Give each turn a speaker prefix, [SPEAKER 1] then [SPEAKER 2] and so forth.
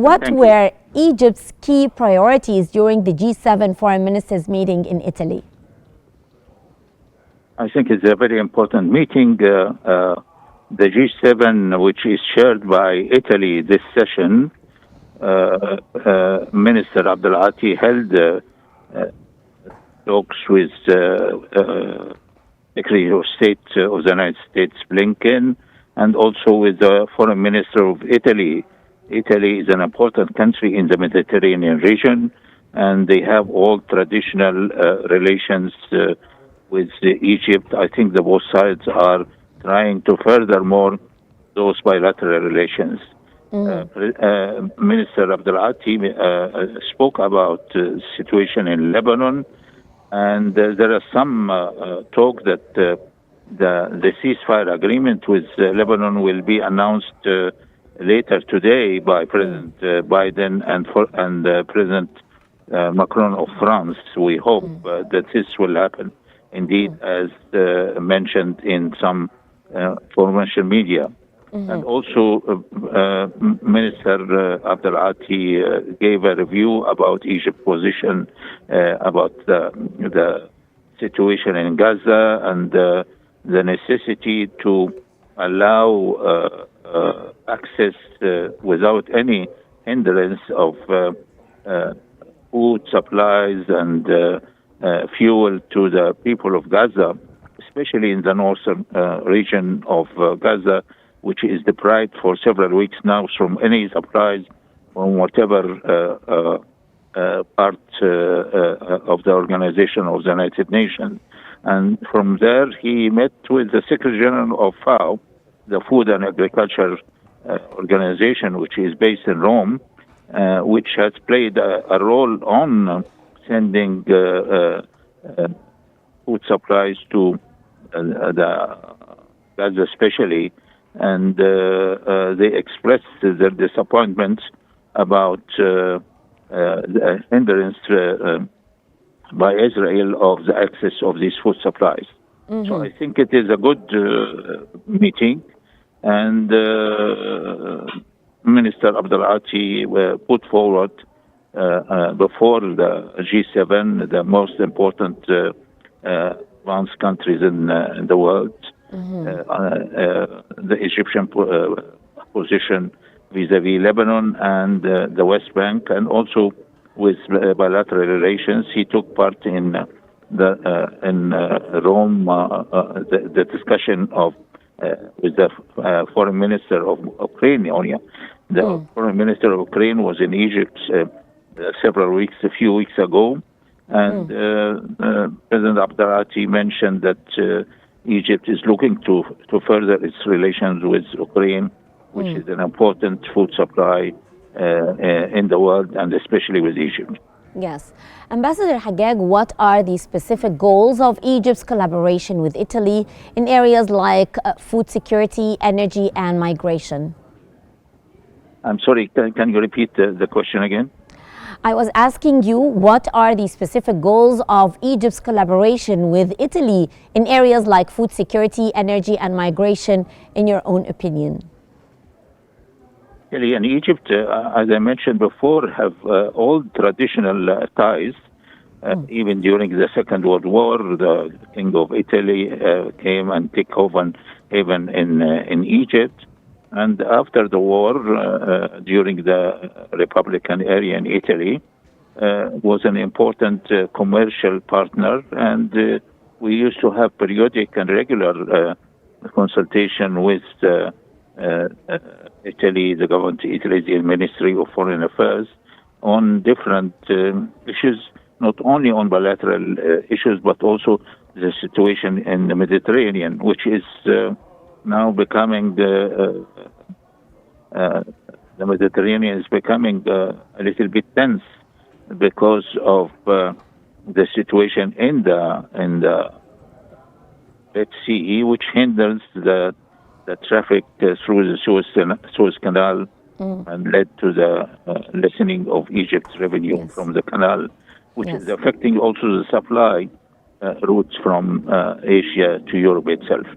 [SPEAKER 1] what were Egypt's key priorities during the G7 foreign ministers meeting in Italy?
[SPEAKER 2] I think it's a very important meeting. The G7, which is chaired by Italy this session, Minister Abdelati held talks with Secretary of State of the United States, Blinken, and also with the Foreign Minister of Italy. Italy is an important country in the Mediterranean region, and they have all traditional relations with Egypt. I think the both sides are trying to furthermore those bilateral relations. Minister Abdelati spoke about the situation in Lebanon, and there are some talk that the ceasefire agreement with Lebanon will be announced later today by President Biden and President Macron of France. We hope that this will happen, indeed, as mentioned in some information media. And also, Minister Abdelati gave a review about Egypt's position, about the situation in Gaza, and the necessity to allow access without any hindrance of food supplies and fuel to the people of Gaza, especially in the northern region of Gaza, which is deprived for several weeks now from any supplies from whatever part of the Organization of the United Nations. And from there, he met with the Secretary General of FAO, the Food and Agriculture Organization, which is based in Rome, which has played a role on sending food supplies to the Gaza especially. And they expressed their disappointment about the hindrance by Israel of the access of these food supplies. So I think it is a good meeting, and Minister Abdelati put forward before the G7 the most important advanced countries in the world. The Egyptian position vis-à-vis Lebanon and the West Bank, and also with bilateral relations. He took part in Rome, the discussion of with the foreign minister of Ukraine. The foreign minister of Ukraine was in Egypt a few weeks ago, and President Abdelati mentioned that Egypt is looking to further its relations with Ukraine, which is an important food supply in the world, and especially with Egypt.
[SPEAKER 1] Yes. Ambassador Haggag, what are the specific goals of Egypt's collaboration with Italy in areas like food security, energy, and migration?
[SPEAKER 2] I'm sorry, can you repeat the question again?
[SPEAKER 1] I was asking you, what are the specific goals of Egypt's collaboration with Italy in areas like food security, energy, and migration, in your own opinion?
[SPEAKER 2] Italy and Egypt, as I mentioned before, have old traditional ties. Even during the Second World War, the King of Italy came and took over even in Egypt. And after the war, during the Republican era in Italy, was an important commercial partner, and we used to have periodic and regular consultation with Italy, the government, Italy's Ministry of Foreign Affairs, on different issues, not only on bilateral issues, but also the situation in the Mediterranean, which is now becoming the Mediterranean is becoming a little bit tense because of the situation in the Red Sea, which hinders the traffic through the Suez Canal and led to the lessening of Egypt's revenue from the canal, which is affecting also the supply routes from Asia to Europe itself.